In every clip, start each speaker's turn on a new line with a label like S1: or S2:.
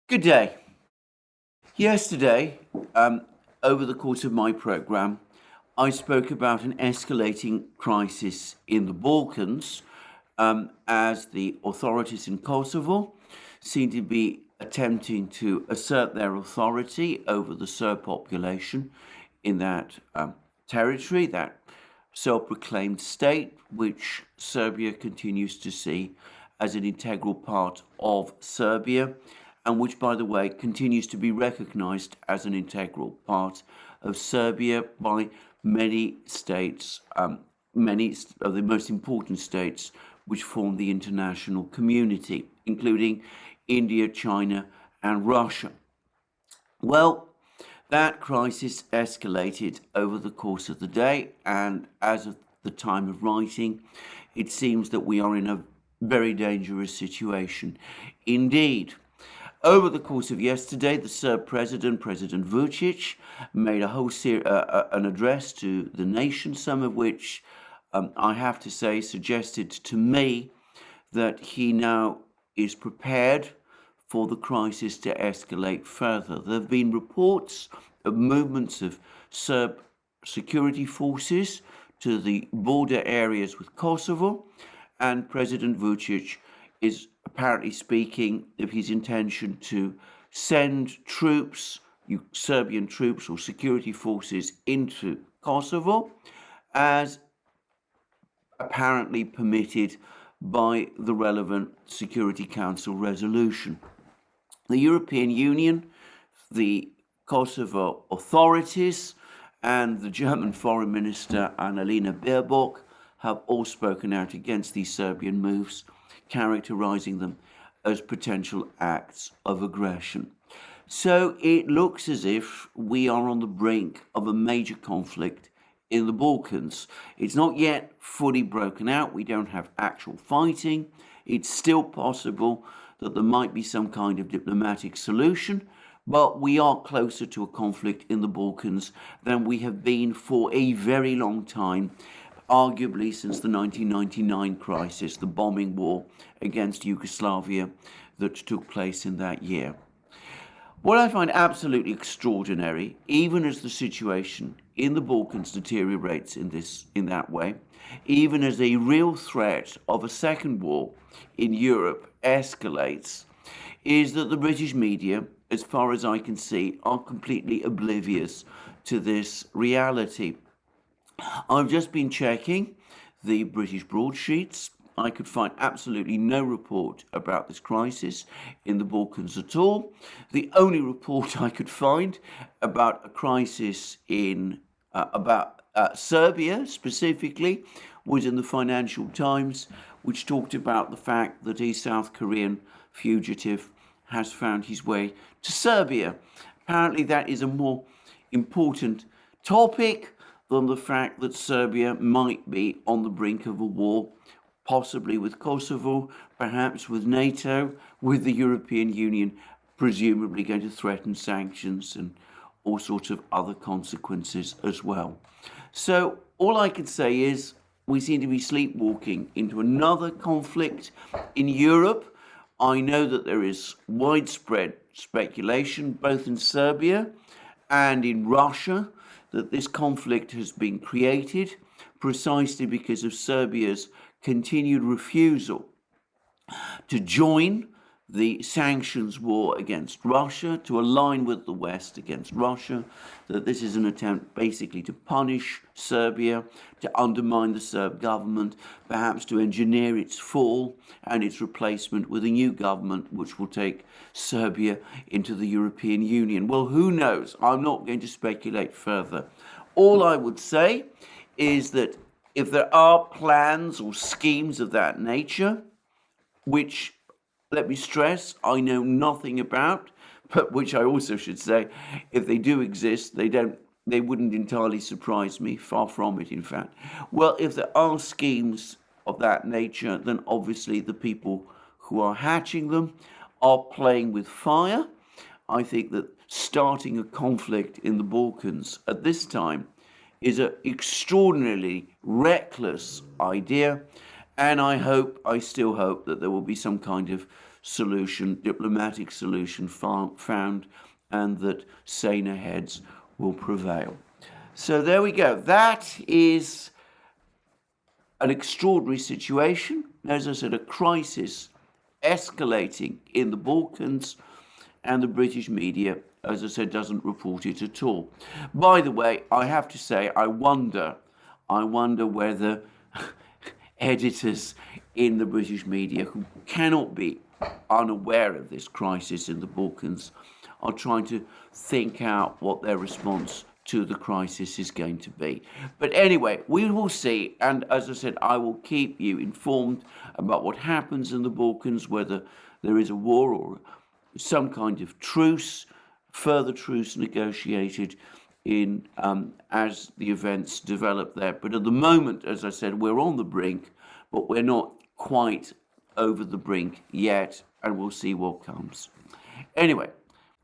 S1: Good day. Yesterday, over the course of my program, I spoke about an escalating crisis in the Balkans as the authorities in Kosovo seem to be attempting to assert their authority over the Serb population in that territory, that self-proclaimed state, which Serbia continues to see as an integral part of Serbia, and which, by the way, continues to be recognized as an integral part of Serbia by many states, many of the most important states which form the international community, including India, China, and Russia. Well, that crisis escalated over the course of the day, and as of the time of writing, it seems that we are in a very dangerous situation indeed. Over the course of yesterday, the Serb President Vučić, made a whole an address to the nation, some of which I have to say suggested to me that he now is prepared for the crisis to escalate further. There have been reports of movements of Serb security forces to the border areas with Kosovo, and President Vučić is apparently speaking of his intention to send troops, Serbian troops or security forces, into Kosovo, as apparently permitted by the relevant Security Council resolution. The European Union, the Kosovo authorities, and the German Foreign Minister Annalena Baerbock have all spoken out against these Serbian moves, characterizing them as potential acts of aggression. So it looks as if we are on the brink of a major conflict in the Balkans. It's not yet fully broken out. We don't have actual fighting. It's still possible that there might be some kind of diplomatic solution, but we are closer to a conflict in the Balkans than we have been for a very long time, arguably since the 1999 crisis, the bombing war against Yugoslavia that took place in that year. What I find absolutely extraordinary, even as the situation in the Balkans deteriorates in that way, even as a real threat of a second war in Europe escalates, is that the British media, as far as I can see, are completely oblivious to this reality. I've just been checking the British broadsheets. I could find absolutely no report about this crisis in the Balkans at all. The only report I could find about a crisis in about Serbia specifically was in the Financial Times, which talked about the fact that a South Korean fugitive has found his way to Serbia. Apparently that is a more important topic than the fact that Serbia might be on the brink of a war, possibly with Kosovo, perhaps with NATO, with the European Union, presumably going to threaten sanctions and all sorts of other consequences as well. So all I can say is we seem to be sleepwalking into another conflict in Europe. I know that there is widespread speculation, both in Serbia and in Russia, that this conflict has been created precisely because of Serbia's continued refusal to join the sanctions war against Russia, to align with the West against Russia, that this is an attempt basically to punish Serbia, to undermine the Serb government, perhaps to engineer its fall and its replacement with a new government which will take Serbia into the European Union. Well, who knows? I'm not going to speculate further. All I would say is that if there are plans or schemes of that nature, which, let me stress, I know nothing about, but which I also should say, if they do exist, they wouldn't entirely surprise me, far from it, in fact. Well, if there are schemes of that nature, then obviously the people who are hatching them are playing with fire. I think that starting a conflict in the Balkans at this time is an extraordinarily reckless idea, and I still hope that there will be some kind of solution, diplomatic solution found, and that saner heads will prevail. So there we go. That is an extraordinary situation. As I said, a crisis escalating in the Balkans, and the British media, as I said, doesn't report it at all. By the way, I have to say, I wonder whether editors in the British media who cannot be unaware of this crisis in the Balkans are trying to think out what their response to the crisis is going to be. But anyway, we will see, and as I said, I will keep you informed about what happens in the Balkans, whether there is a war or some kind of truce, further truce negotiated in as the events develop there. But at the moment, as I said, we're on the brink, but we're not quite over the brink yet, and we'll see what comes. Anyway,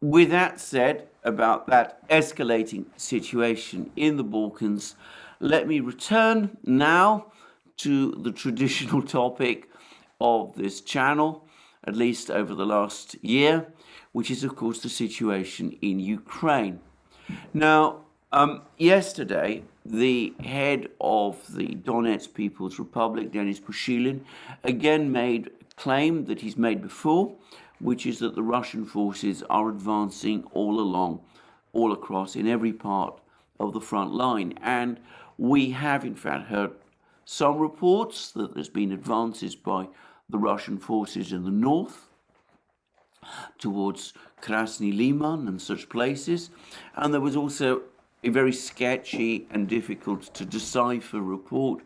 S1: with that said about that escalating situation in the Balkans, let me return now to the traditional topic of this channel, at least over the last year, which is, of course, the situation in Ukraine. Now, yesterday, the head of the Donetsk People's Republic, Denis Pushilin, again made a claim that he's made before, which is that the Russian forces are advancing all across, in every part of the front line. And we have, in fact, heard some reports that there's been advances by the Russian forces in the north towards Krasny Liman and such places. And there was also a very sketchy and difficult to decipher report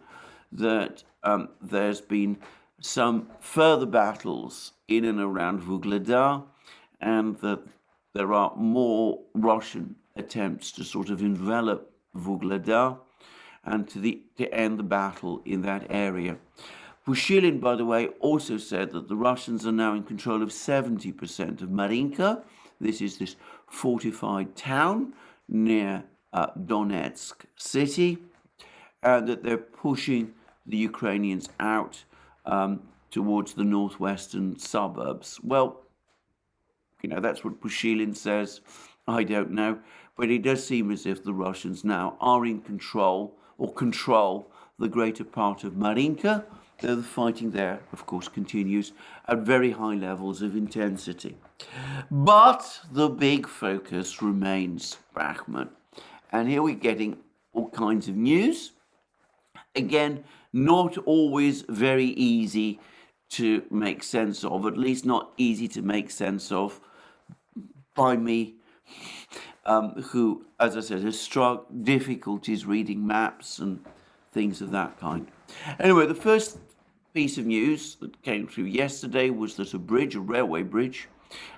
S1: that there's been some further battles in and around Vuhledar, and that there are more Russian attempts to sort of envelop Vuhledar and to end the battle in that area. Pushilin, by the way, also said that the Russians are now in control of 70% of Marinka. This is this fortified town near Donetsk city, and that they're pushing the Ukrainians out towards the northwestern suburbs. Well, you know, that's what Pushilin says. I don't know. But it does seem as if the Russians now are in control, or control the greater part of Marinka. Though the fighting there, of course, continues at very high levels of intensity. But the big focus remains Bakhmut. And here we're getting all kinds of news. Again, not always very easy to make sense of, at least not easy to make sense of by me, who, as I said, has struck difficulties reading maps and things of that kind. Anyway, the first piece of news that came through yesterday was that a bridge, a railway bridge,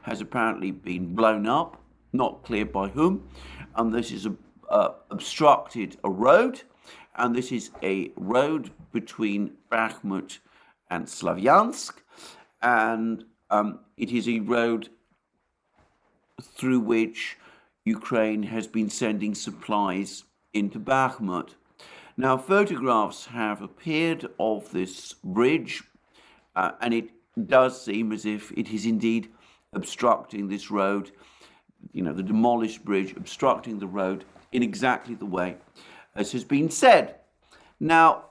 S1: has apparently been blown up, not clear by whom, and this is obstructed a road, and this is a road between Bakhmut and Slavyansk, and it is a road through which Ukraine has been sending supplies into Bakhmut. Now, photographs have appeared of this bridge, and it does seem as if it is indeed obstructing this road, you know, the demolished bridge obstructing the road in exactly the way as has been said. Now,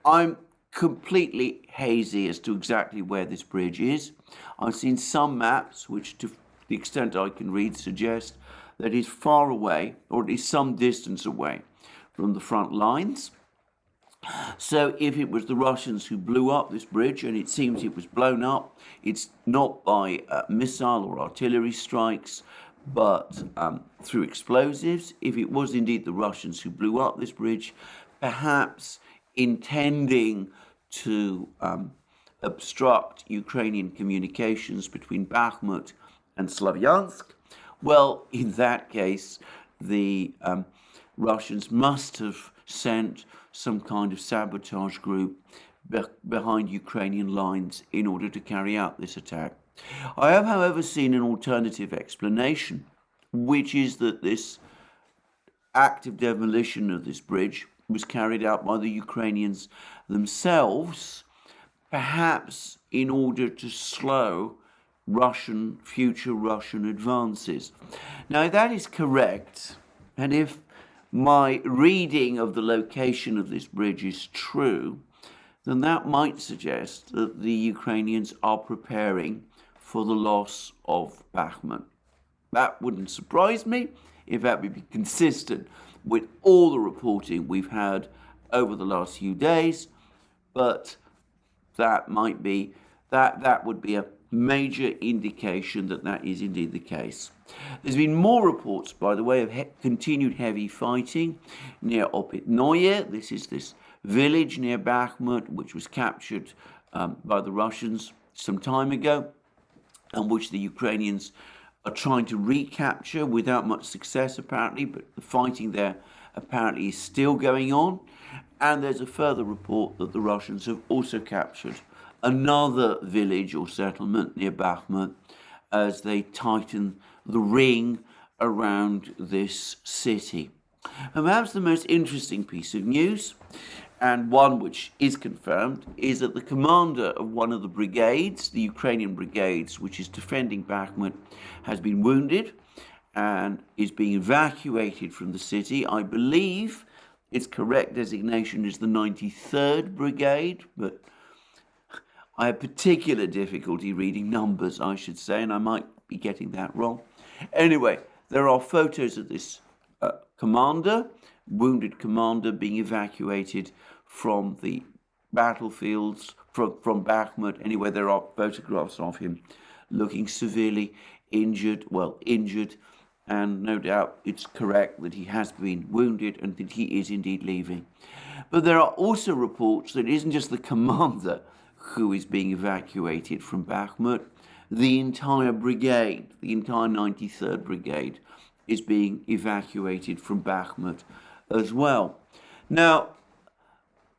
S1: I'm completely hazy as to exactly where this bridge is. I've seen some maps which, to the extent I can read, suggest that it's far away, or at least some distance away from the front lines. So if it was the Russians who blew up this bridge, and it seems it was blown up, it's not by missile or artillery strikes, but through explosives. If it was indeed the Russians who blew up this bridge, perhaps intending to obstruct Ukrainian communications between Bakhmut and Slavyansk, well, in that case, the Russians must have sent some kind of sabotage group behind Ukrainian lines in order to carry out this attack. I have, however, seen an alternative explanation, which is that this active demolition of this bridge was carried out by the Ukrainians themselves, perhaps in order to slow future Russian advances. Now, if that is correct, and if my reading of the location of this bridge is true, then that might suggest that the Ukrainians are preparing for the loss of Bakhmut. That wouldn't surprise me if that would be consistent with all the reporting we've had over the last few days, but that would be a major indication that that is indeed the case. There's been more reports, by the way, of continued heavy fighting near Opitnoye. This is this village near Bakhmut, which was captured by the Russians some time ago, and which the Ukrainians are trying to recapture without much success, apparently, but the fighting there apparently is still going on. And there's a further report that the Russians have also captured another village or settlement near Bakhmut as they tighten the ring around this city. And perhaps the most interesting piece of news, and one which is confirmed, is that the commander of one of the brigades, the Ukrainian brigades, which is defending Bakhmut, has been wounded and is being evacuated from the city. I believe its correct designation is the 93rd Brigade, but I have particular difficulty reading numbers, I should say, and I might be getting that wrong. Anyway, there are photos of this wounded commander, being evacuated from the battlefields, from Bakhmut. Anyway, there are photographs of him looking severely injured, and no doubt it's correct that he has been wounded and that he is indeed leaving. But there are also reports that it isn't just the commander who is being evacuated from Bakhmut. The entire brigade, the entire 93rd Brigade, is being evacuated from Bakhmut as well. Now,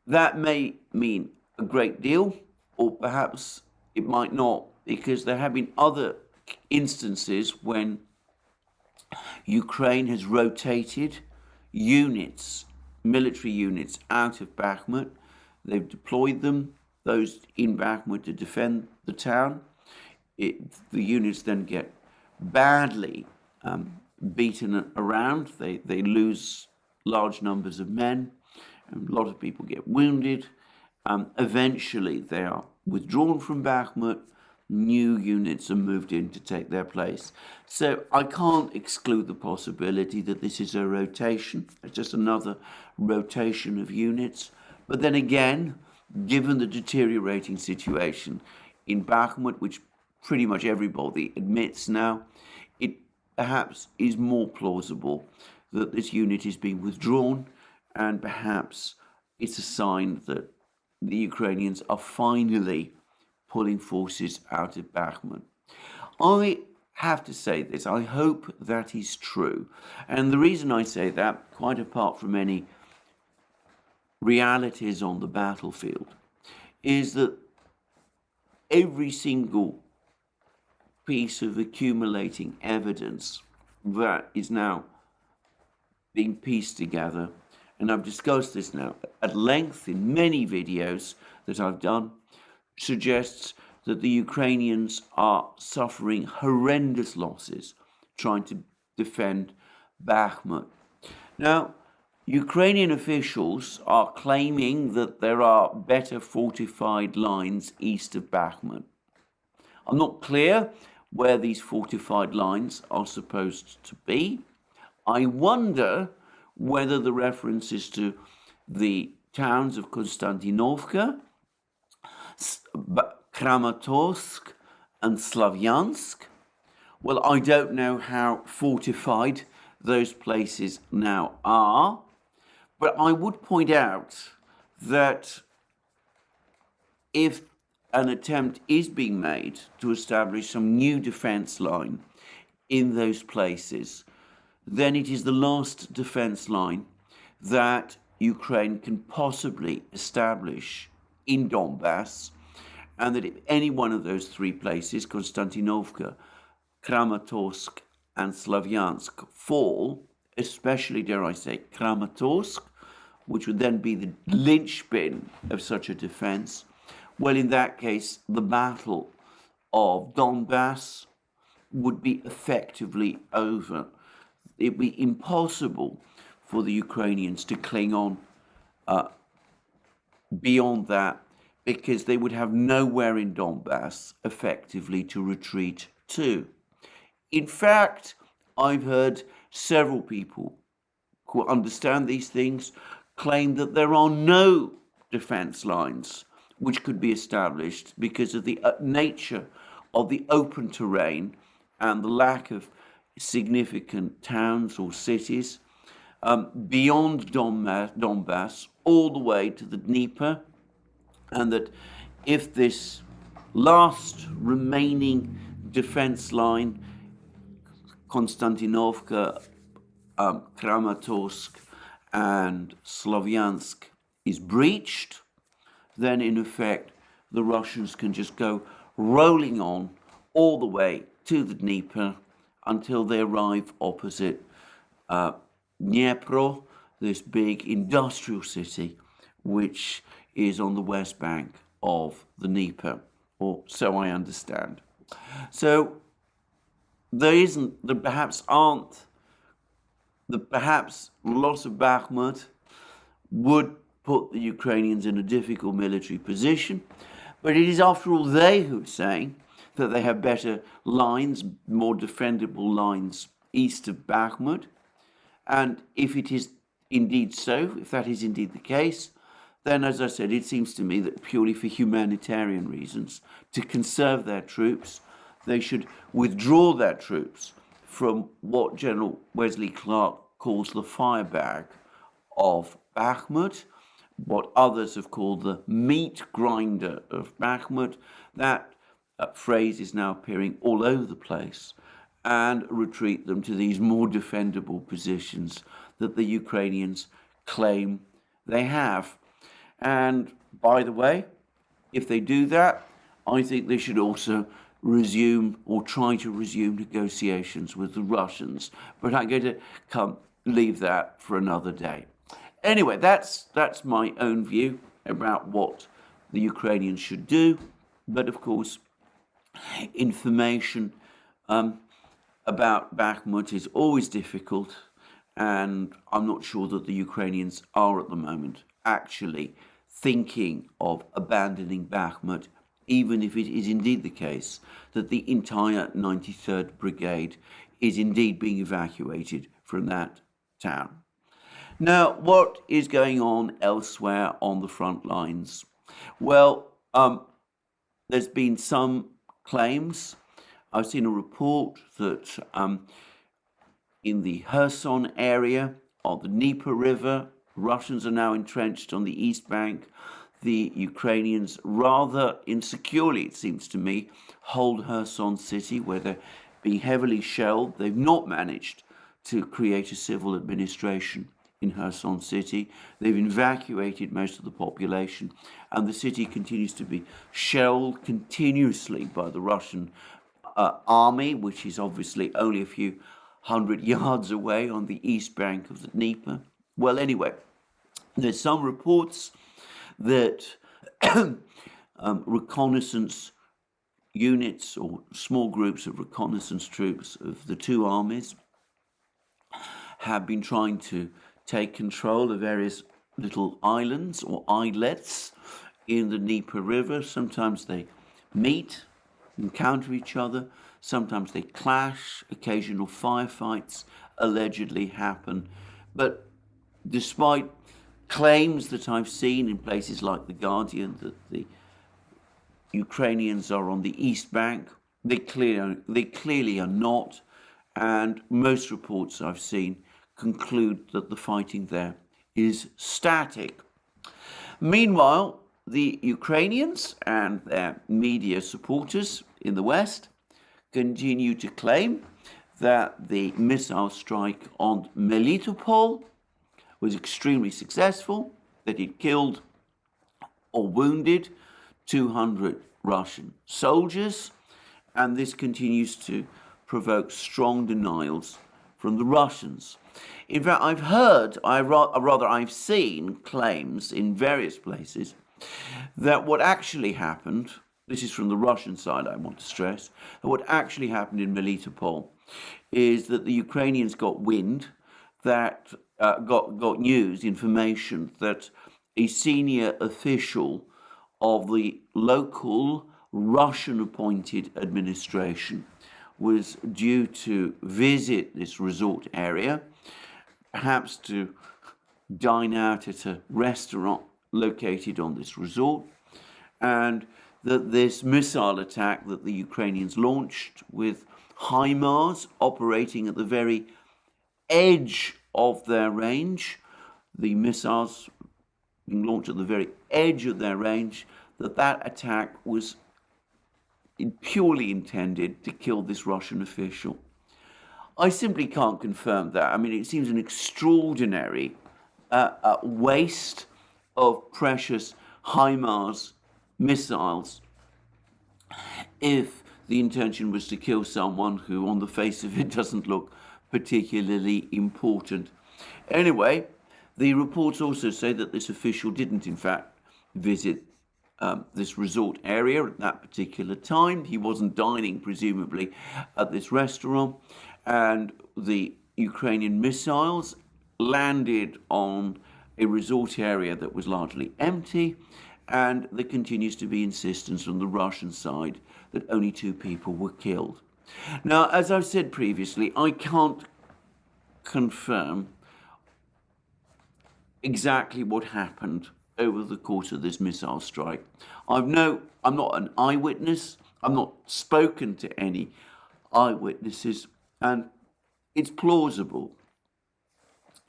S1: that may mean a great deal, or perhaps it might not, because there have been other instances when Ukraine has rotated military units out of Bakhmut. They've deployed those in Bakhmut to defend the town. The units then get badly beaten around. They lose large numbers of men, and a lot of people get wounded. Eventually, they are withdrawn from Bakhmut. New units are moved in to take their place. So I can't exclude the possibility that this is a rotation. It's just another rotation of units. But then again, given the deteriorating situation in Bakhmut, which pretty much everybody admits now, it perhaps is more plausible that this unit is being withdrawn, and perhaps it's a sign that the Ukrainians are finally pulling forces out of Bakhmut. I have to say this, I hope that is true. And the reason I say that, quite apart from any realities on the battlefield, is that every single piece of accumulating evidence that is now being pieced together, and I've discussed this now at length in many videos that I've done, suggests that the Ukrainians are suffering horrendous losses trying to defend Bakhmut. Now, Ukrainian officials are claiming that there are better fortified lines east of Bakhmut. I'm not clear where these fortified lines are supposed to be. I wonder whether the references to the towns of Konstantinovka, Kramatorsk and Slavyansk. Well, I don't know how fortified those places now are, but I would point out that if an attempt is being made to establish some new defense line in those places, then it is the last defense line that Ukraine can possibly establish in Donbass, and that if any one of those three places, Konstantinovka, Kramatorsk, and Slavyansk, fall, especially, dare I say, Kramatorsk, which would then be the linchpin of such a defense, well, in that case, the Battle of Donbass would be effectively over. It would be impossible for the Ukrainians to cling on beyond that, because they would have nowhere in Donbass effectively to retreat to. In fact, I've heard several people who understand these things claim that there are no defense lines which could be established because of the nature of the open terrain and the lack of significant towns or cities beyond Donbass all the way to the Dnieper, and that if this last remaining defense line, Konstantinovka, Kramatorsk and Slavyansk, is breached, then in effect the Russians can just go rolling on all the way to the Dnieper until they arrive opposite Dnipro, this big industrial city which is on the west bank of the Dnieper, or so I understand. So there perhaps loss of Bakhmut would put the Ukrainians in a difficult military position, but it is after all they who are saying that they have better lines, more defendable lines east of Bakhmut. And if it is indeed so, if that is indeed the case, then, as I said, it seems to me that purely for humanitarian reasons, to conserve their troops, they should withdraw their troops from what General Wesley Clark calls the firebag of Bakhmut, what others have called the meat grinder of Bakhmut. That phrase is now appearing all over the place, and retreat them to these more defendable positions that the Ukrainians claim they have. And by the way, if they do that, I think they should also resume or try to resume negotiations with the Russians. But I'm going to leave that for another day. Anyway, that's my own view about what the Ukrainians should do. But of course, information about Bakhmut is always difficult, and I'm not sure that the Ukrainians are at the moment actually thinking of abandoning Bakhmut, even if it is indeed the case that the entire 93rd Brigade is indeed being evacuated from that town. Now, what is going on elsewhere on the front lines? Well, there's been some claims. I've seen a report that in the Kherson area of the Dnieper River, Russians are now entrenched on the east bank. The Ukrainians, rather insecurely, it seems to me, hold Kherson city, where they're being heavily shelled. They've not managed to create a civil administration in Kherson city. They've evacuated most of the population, and the city continues to be shelled continuously by the Russian army, which is obviously only a few hundred yards away on the east bank of the Dnieper. Well, anyway, there's some reports that reconnaissance units or small groups of reconnaissance troops of the two armies have been trying to take control of various little islands or islets in the Dnieper River. Sometimes they meet, encounter each other. Sometimes they clash. Occasional firefights allegedly happen. But despite claims that I've seen in places like The Guardian that the Ukrainians are on the east bank, they clearly are not. And most reports I've seen conclude that the fighting there is static. Meanwhile, the Ukrainians and their media supporters in the West continue to claim that the missile strike on Melitopol was extremely successful, that it killed or wounded 200 Russian soldiers, and this continues to provoke strong denials from the Russians. In fact, I've seen claims in various places that what actually happened, this is from the Russian side, I want to stress, that what actually happened in Melitopol is that the Ukrainians got wind, that got news, information that a senior official of the local Russian-appointed administration was due to visit this resort area, perhaps to dine out at a restaurant located on this resort, and that this missile attack that the Ukrainians launched with HIMARS operating at the very edge of their range, the missiles being launched at the very edge of their range, that attack was purely intended to kill this Russian official. I simply can't confirm that. I mean, it seems an extraordinary waste of precious HIMARS missiles if the intention was to kill someone who, on the face of it, doesn't look particularly important. Anyway, the reports also say that this official didn't, in fact, visit this resort area at that particular time. He wasn't dining, presumably, at this restaurant, and the Ukrainian missiles landed on a resort area that was largely empty, and there continues to be insistence from the Russian side that only 2 people were killed. Now, as I've said previously, I can't confirm exactly what happened over the course of this missile strike. I'm not an eyewitness. I'm not spoken to any eyewitnesses, and it's plausible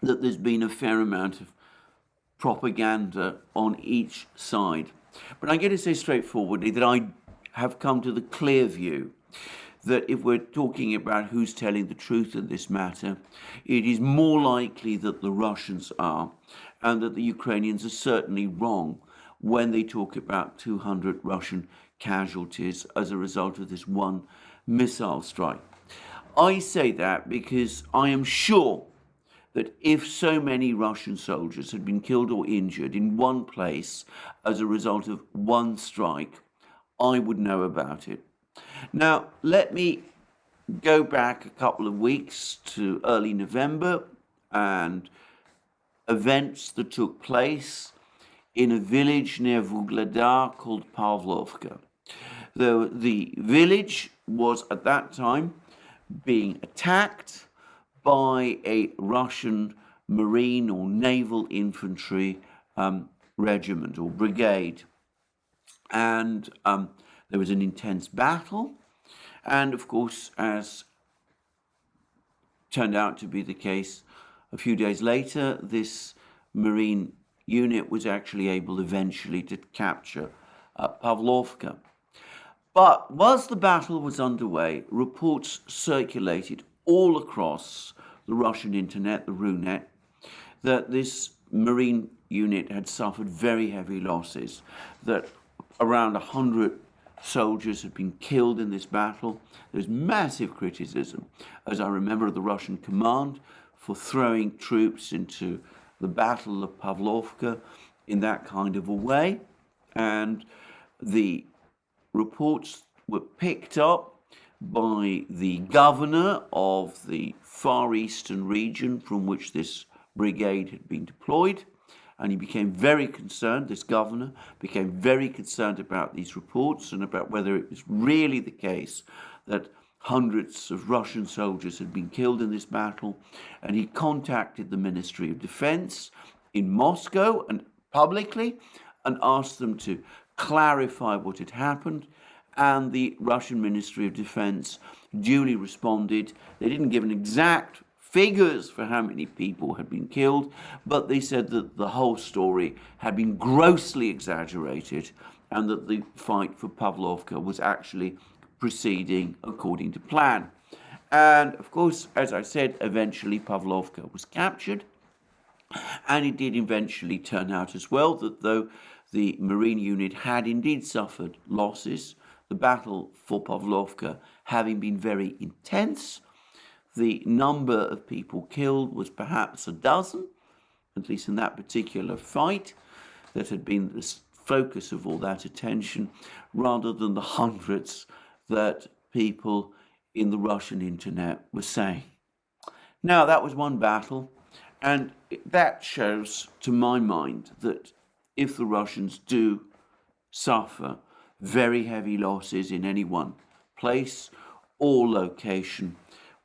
S1: that there's been a fair amount of propaganda on each side. But I'm going to say straightforwardly that I have come to the clear view that if we're talking about who's telling the truth in this matter, it is more likely that the Russians are, and that the Ukrainians are certainly wrong when they talk about 200 Russian casualties as a result of this one missile strike. I say that because I am sure that if so many Russian soldiers had been killed or injured in one place as a result of one strike, I would know about it. Now, let me go back a couple of weeks to early November and events that took place in a village near Vuhledar called Pavlovka. The village was at that time being attacked by a Russian marine or naval infantry regiment or brigade. And there was an intense battle. And of course, as turned out to be the case, a few days later, this marine unit was actually able eventually to capture Pavlovka. But whilst the battle was underway, reports circulated all across the Russian internet, the Runet, that this marine unit had suffered very heavy losses, that around 100 soldiers had been killed in this battle. There's massive criticism, as I remember, of the Russian command for throwing troops into the Battle of Pavlovka in that kind of a way. And the reports were picked up by the governor of the Far Eastern region from which this brigade had been deployed. And he became very concerned, this governor became very concerned about these reports and about whether it was really the case that hundreds of Russian soldiers had been killed in this battle. And he contacted the Ministry of Defense in Moscow and publicly and asked them to clarify what had happened. And the Russian Ministry of Defense duly responded. They didn't give an exact figures for how many people had been killed, but they said that the whole story had been grossly exaggerated and that the fight for Pavlovka was actually proceeding according to plan. And of course, as I said, eventually Pavlovka was captured, and it did eventually turn out as well that though the Marine unit had indeed suffered losses, the battle for Pavlovka having been very intense, the number of people killed was perhaps a dozen, at least in that particular fight. That had been focus of all that attention rather than the hundreds that people in the Russian internet were saying. Now, that was one battle, and that shows, to my mind, that if the Russians do suffer very heavy losses in any one place or location,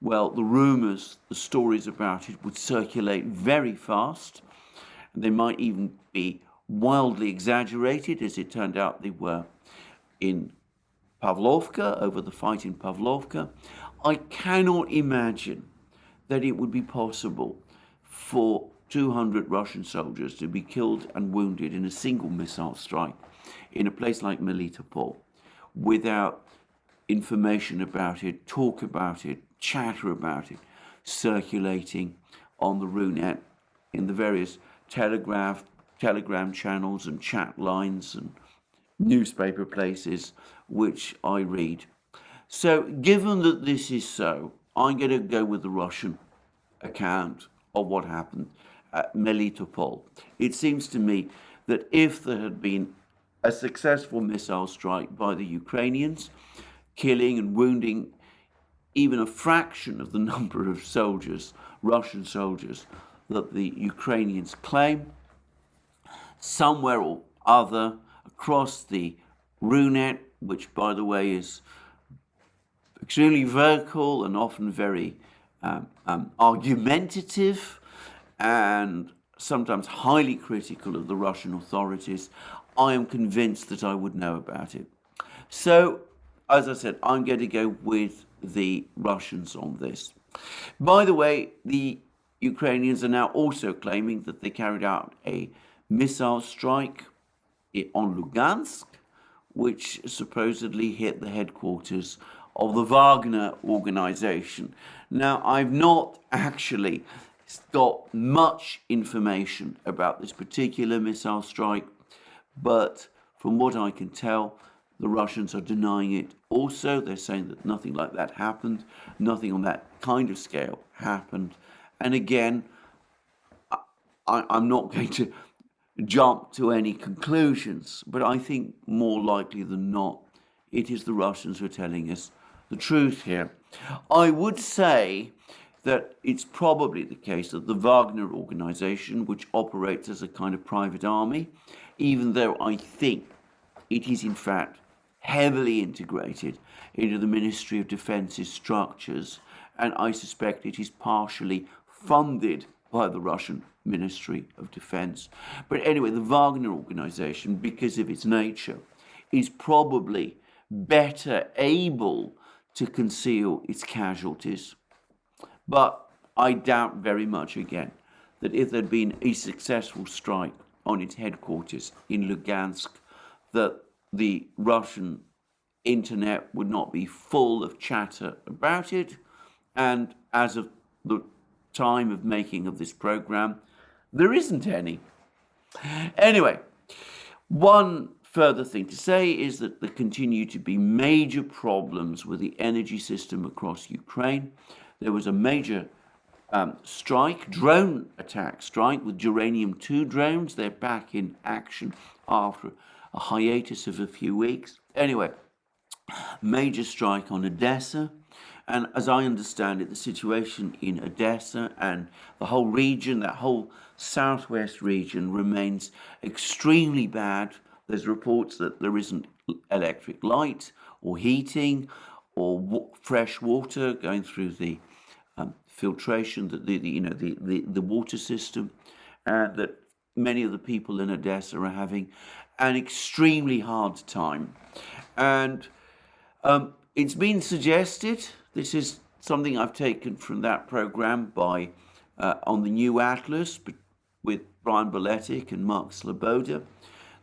S1: well, the rumours, the stories about it would circulate very fast. They might even be wildly exaggerated, as it turned out they were in Pavlovka, over the fight in Pavlovka. I cannot imagine that it would be possible for 200 Russian soldiers to be killed and wounded in a single missile strike in a place like Melitopol without information about it, talk about it, chatter about it, circulating on the Runet in the various telegram channels and chat lines and newspaper places which I read. So given that this is so, I'm going to go with the Russian account of what happened at Melitopol. It seems to me that if there had been a successful missile strike by the Ukrainians, killing and wounding even a fraction of the number of soldiers, Russian soldiers, that the Ukrainians claim, somewhere or other across the Runet, which, by the way, is extremely vocal and often very argumentative and sometimes highly critical of the Russian authorities, I am convinced that I would know about it. So, as I said, I'm going to go with the Russians on this. By the way, the Ukrainians are now also claiming that they carried out a missile strike on Lugansk, which supposedly hit the headquarters of the Wagner organization. Now, I've not actually got much information about this particular missile strike, but from what I can tell, the Russians are denying it also. They're saying that nothing like that happened, nothing on that kind of scale happened. And again, I'm not going to jump to any conclusions, but I think more likely than not, it is the Russians who are telling us the truth here. I would say that it's probably the case that the Wagner organization, which operates as a kind of private army, even though I think it is in fact heavily integrated into the Ministry of Defence's structures, and I suspect it is partially funded by the Russian Ministry of Defense. But anyway, the Wagner organization, because of its nature, is probably better able to conceal its casualties. But I doubt very much, again, that if there'd been a successful strike on its headquarters in Lugansk, that the Russian internet would not be full of chatter about it. And as of the time of making of this program, there isn't any. Anyway, one further thing to say is that there continue to be major problems with the energy system across Ukraine. There was a major drone attack strike with Uranium-2 drones. They're back in action after a hiatus of a few weeks. Anyway, major strike on Odessa. And as I understand it, the situation in Odessa and the whole region, that whole southwest region, remains extremely bad. There's reports that there isn't electric light or heating or fresh water going through the filtration, the water system, and that many of the people in Odessa are having an extremely hard time. And it's been suggested, this is something I've taken from that program by on the New Atlas with Brian Boletic and Mark Sloboda,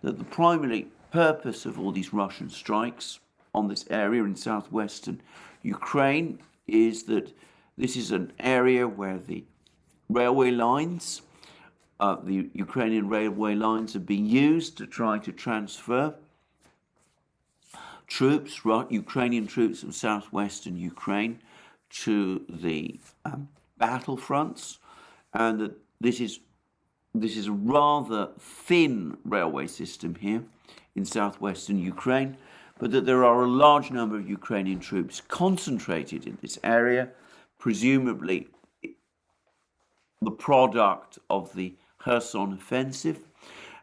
S1: that the primary purpose of all these Russian strikes on this area in southwestern Ukraine is that this is an area where the railway lines, the Ukrainian railway lines, are being used to try to transfer troops, Ukrainian troops from southwestern Ukraine, to the battlefronts, and that this is this is a rather thin railway system here in southwestern Ukraine, but that there are a large number of Ukrainian troops concentrated in this area, presumably the product of the Kherson offensive,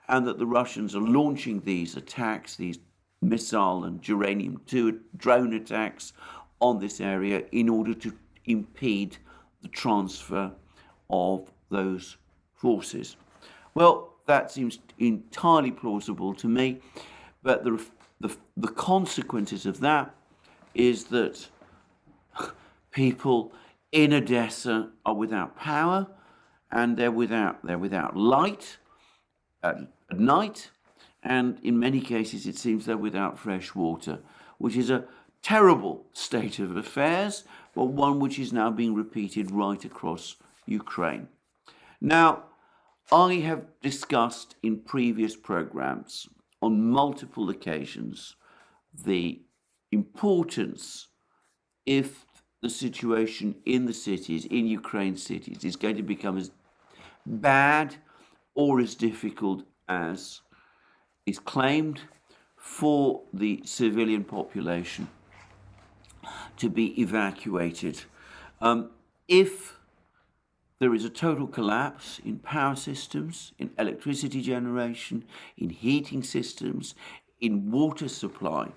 S1: and that the Russians are launching these attacks, these missile and uranium-2 drone attacks on this area in order to impede the transfer of those forces. Well, that seems entirely plausible to me, but the consequences of that is that people in Odessa are without power, and they're without light at night, and in many cases it seems they're without fresh water, which is a terrible state of affairs, but one which is now being repeated right across Ukraine. Now, I have discussed in previous programs on multiple occasions the importance, if the situation in the cities, in Ukraine's cities, is going to become as bad or as difficult as is claimed, for the civilian population to be evacuated. If there is a total collapse in power systems, in electricity generation, in heating systems, in water supply,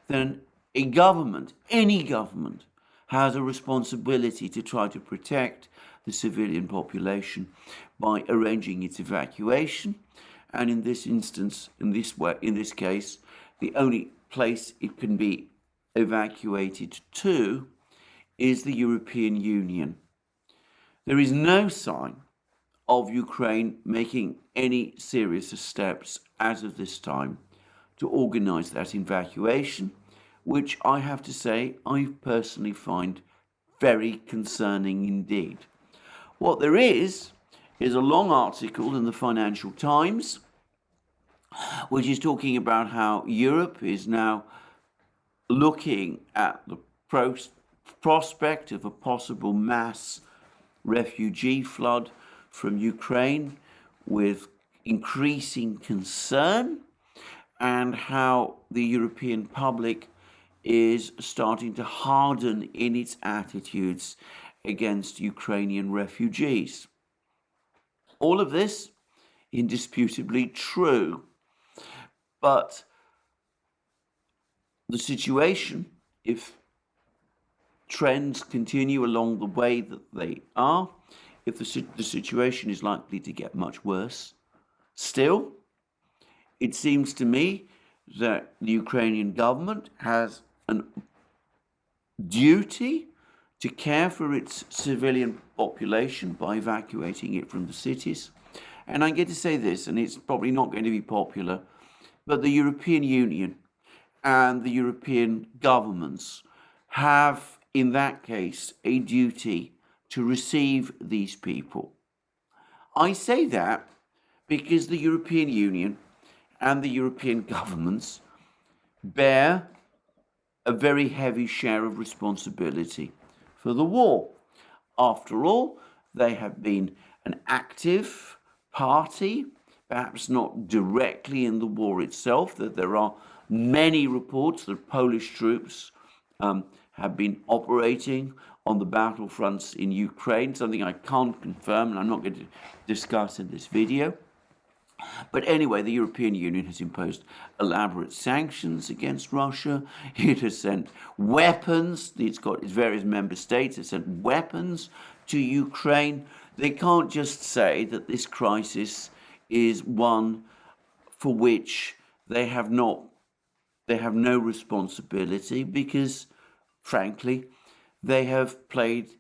S1: then a government, any government, has a responsibility to try to protect the civilian population by arranging its evacuation. And in this instance, in this case, the only place it can be evacuated to is the European Union. There is no sign of Ukraine making any serious steps as of this time to organize that evacuation, which I have to say I personally find very concerning indeed. What there is a long article in the Financial Times, which is talking about how Europe is now looking at the prospect of a possible mass refugee flood from Ukraine with increasing concern, and how the European public is starting to harden in its attitudes against Ukrainian refugees. All of this indisputably true, but the situation, if trends continue along the way that they are, if the situation is likely to get much worse still, it seems to me that the Ukrainian government has a duty to care for its civilian population by evacuating it from the cities. And I get to say this, and it's probably not going to be popular, but the European Union and the European governments have, in that case, a duty to receive these people. I say that because the European Union and the European governments bear a very heavy share of responsibility for the war. After all, they have been an active party, perhaps not directly in the war itself, that there are many reports that Polish troops have been operating on the battlefronts in Ukraine, something I can't confirm and I'm not going to discuss in this video. But anyway, the European Union has imposed elaborate sanctions against Russia. It has sent weapons. Its various member states have sent weapons to Ukraine. They can't just say that this crisis is one for which they have no responsibility, because, frankly, they have played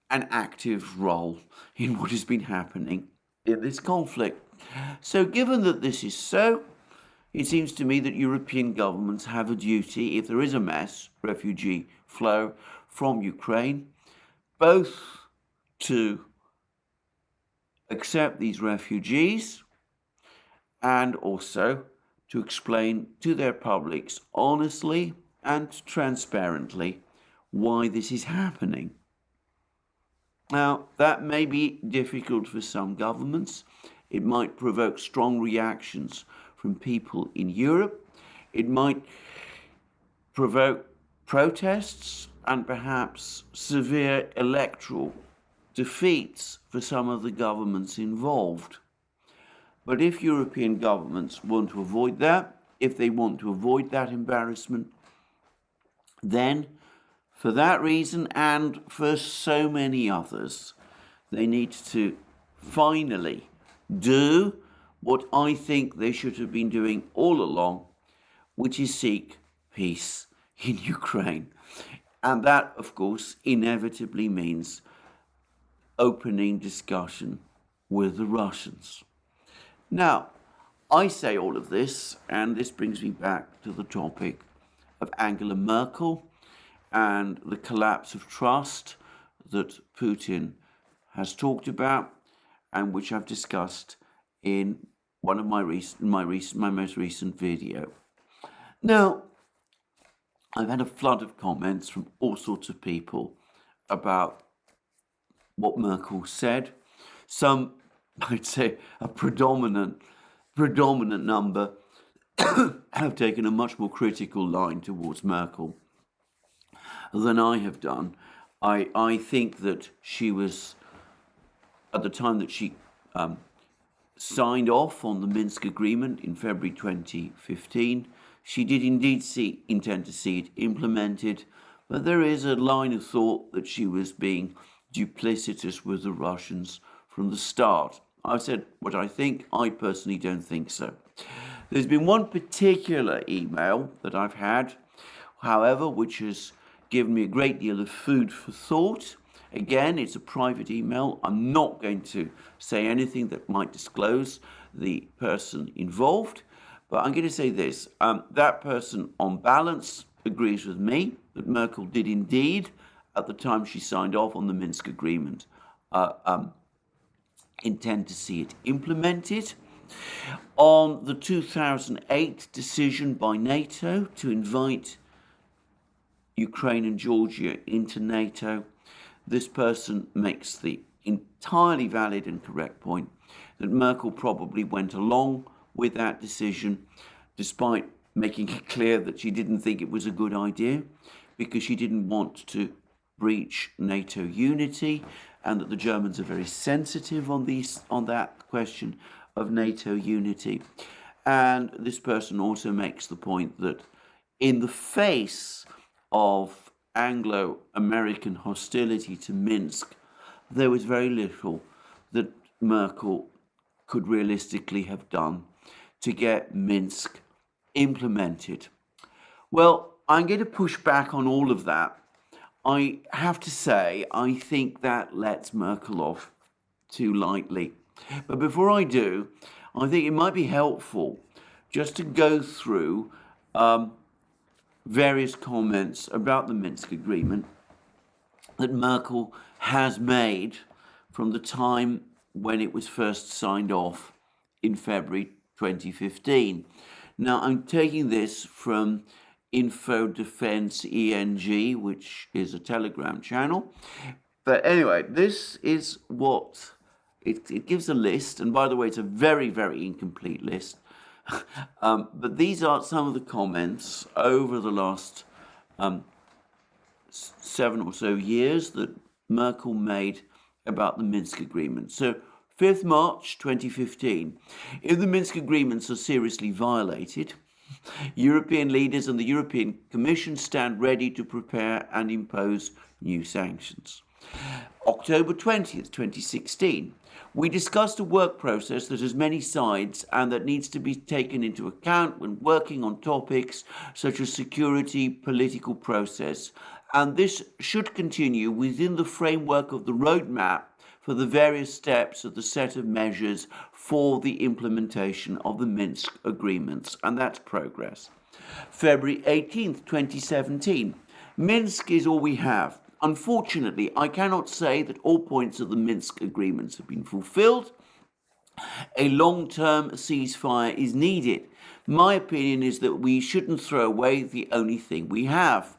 S1: an active role in what has been happening in this conflict. So given that this is so, it seems to me that European governments have a duty, if there is a mass refugee flow from Ukraine, both to accept these refugees and also to explain to their publics honestly and transparently why this is happening. Now, that may be difficult for some governments. It might provoke strong reactions from people in Europe. It might provoke protests and perhaps severe electoral defeats for some of the governments involved. But if European governments want to avoid that, if they want to avoid that embarrassment, then for that reason and for so many others, they need to finally do what I think they should have been doing all along, which is seek peace in Ukraine. And that, of course, inevitably means opening discussion with the Russians. Now, I say all of this, and this brings me back to the topic of Angela Merkel and the collapse of trust that Putin has talked about, and which I've discussed in one of my most recent video. Now, I've had a flood of comments from all sorts of people about what Merkel said. Some, I'd say, a predominant number have taken a much more critical line towards Merkel than I have done. I think that she was, at the time that she signed off on the Minsk agreement in February 2015, she did indeed intend to see it implemented, but there is a line of thought that she was being duplicitous with the Russians from the start. I've said what I think. I personally don't think so. There's been one particular email that I've had, however, which has given me a great deal of food for thought. Again, it's a private email. I'm not going to say anything that might disclose the person involved, but I'm going to say this. That person, on balance, agrees with me that Merkel did indeed, at the time she signed off on the Minsk agreement, intend to see it implemented. On the 2008 decision by NATO to invite Ukraine and Georgia into NATO, this person makes the entirely valid and correct point that Merkel probably went along with that decision, despite making it clear that she didn't think it was a good idea, because she didn't want to breach NATO unity, and that the Germans are very sensitive on that question of NATO unity. And this person also makes the point that in the face of Anglo-American hostility to Minsk, there was very little that Merkel could realistically have done to get Minsk implemented. Well, I'm going to push back on all of that. I have to say, I think that lets Merkel off too lightly. But before I do, I think it might be helpful just to go through various comments about the Minsk agreement that Merkel has made from the time when it was first signed off in February 2015. Now, I'm taking this from Info Defense ENG, which is a Telegram channel. But anyway, this is what it gives a list. And by the way, it's a very, very incomplete list. But these are some of the comments over the last 7 or so years that Merkel made about the Minsk agreement. So 5th March 2015, if the Minsk agreements are seriously violated, European leaders and the European Commission stand ready to prepare and impose new sanctions. October 20th, 2016, we discussed a work process that has many sides and that needs to be taken into account when working on topics such as security, political process, and this should continue within the framework of the roadmap for the various steps of the set of measures for the implementation of the Minsk agreements, and that's progress. February 18th, 2017, Minsk is all we have. Unfortunately, I cannot say that all points of the Minsk agreements have been fulfilled. A long-term ceasefire is needed. My opinion is that we shouldn't throw away the only thing we have.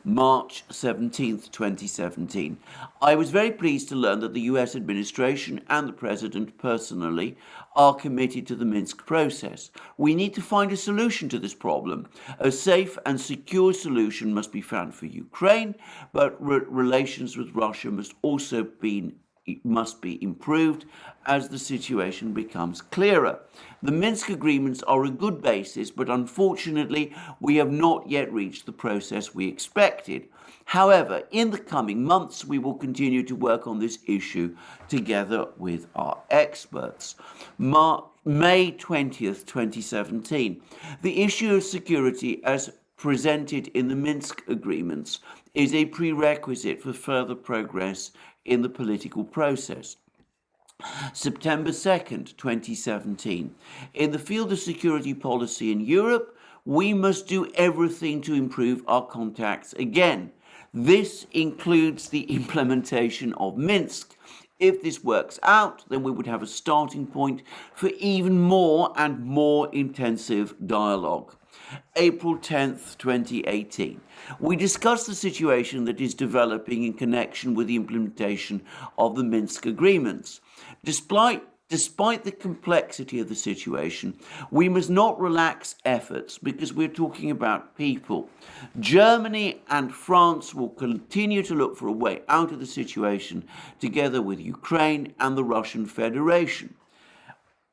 S1: March 17th, 2017. I was very pleased to learn that the US administration and the President personally are committed to the Minsk process. We need to find a solution to this problem. A safe and secure solution must be found for Ukraine, but relations with Russia must be improved as the situation becomes clearer. The Minsk agreements are a good basis, but unfortunately, we have not yet reached the process we expected. However, in the coming months, we will continue to work on this issue together with our experts. May 20th, 2017. The issue of security as presented in the Minsk agreements is a prerequisite for further progress in the political process. September 2nd, 2017. In the field of security policy in Europe, we must do everything to improve our contacts again. This includes the implementation of Minsk. If this works out, then we would have a starting point for even more and more intensive dialogue. April 10th, 2018. We discussed the situation that is developing in connection with the implementation of the Minsk agreements. Despite the complexity of the situation, we must not relax efforts because we're talking about people. Germany and France will continue to look for a way out of the situation together with Ukraine and the Russian Federation.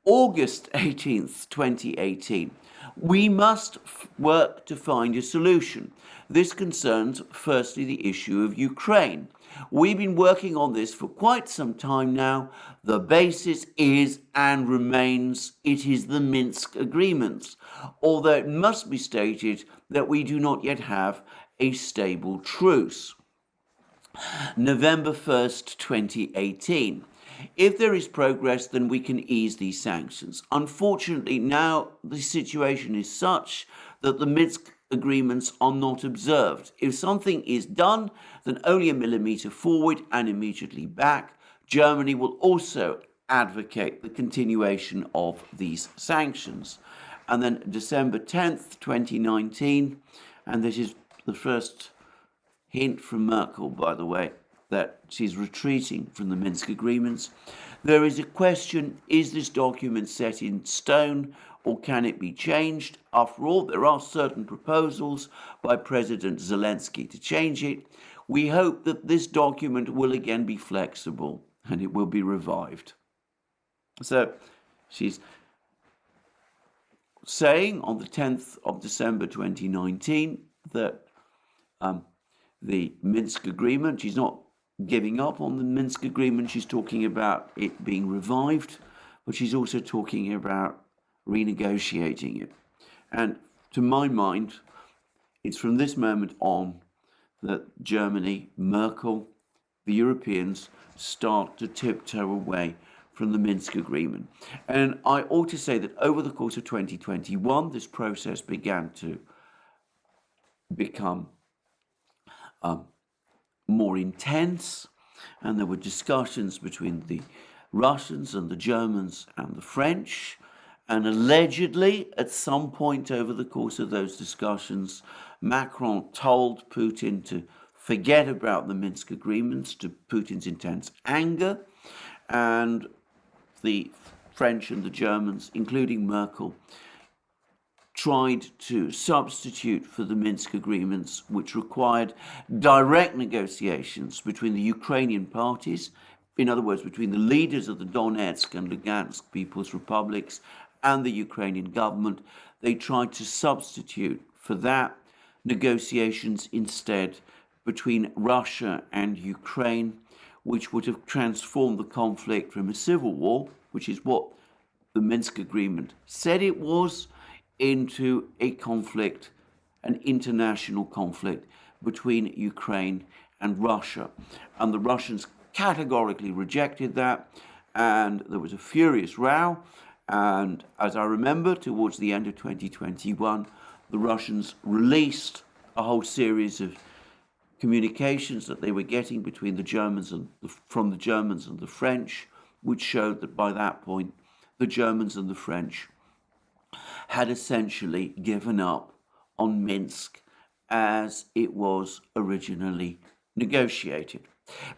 S1: August 18th, 2018. We must work to find a solution. This concerns, firstly, the issue of Ukraine. We've been working on this for quite some time now. The basis is and remains, it is the Minsk agreements, although it must be stated that we do not yet have a stable truce. November 1st, 2018. If there is progress, then we can ease these sanctions. Unfortunately, now the situation is such that the Minsk agreements are not observed. If something is done, then only a millimeter forward and immediately back. Germany will also advocate the continuation of these sanctions. And then December 10th, 2019, and this is the first hint from Merkel, by the way, that she's retreating from the Minsk agreements. There is a question, is this document set in stone or can it be changed? After all, there are certain proposals by President Zelensky to change it. We hope that this document will again be flexible and it will be revived. So she's saying on the 10th of December 2019 that the Minsk agreement, she's not giving up on the Minsk agreement, she's talking about it being revived, but she's also talking about renegotiating it. And to my mind, it's from this moment on that Germany, Merkel, the Europeans start to tiptoe away from the Minsk agreement. And I ought to say that over the course of 2021, this process began to become more intense, and there were discussions between the Russians and the Germans and the French, and allegedly at some point over the course of those discussions, Macron told Putin to forget about the Minsk agreements, to Putin's intense anger, and the French and the Germans, including Merkel, tried to substitute for the Minsk agreements, which required direct negotiations between the Ukrainian parties, in other words, between the leaders of the Donetsk and Lugansk People's Republics and the Ukrainian government. They tried to substitute for that negotiations instead between Russia and Ukraine, which would have transformed the conflict from a civil war, which is what the Minsk agreement said it was, into a conflict, an international conflict between Ukraine and Russia. And the Russians categorically rejected that, and there was a furious row. And as I remember, towards the end of 2021, the Russians released a whole series of communications that they were getting between the Germans and from the Germans and the French, which showed that by that point, the Germans and the French had essentially given up on Minsk as it was originally negotiated.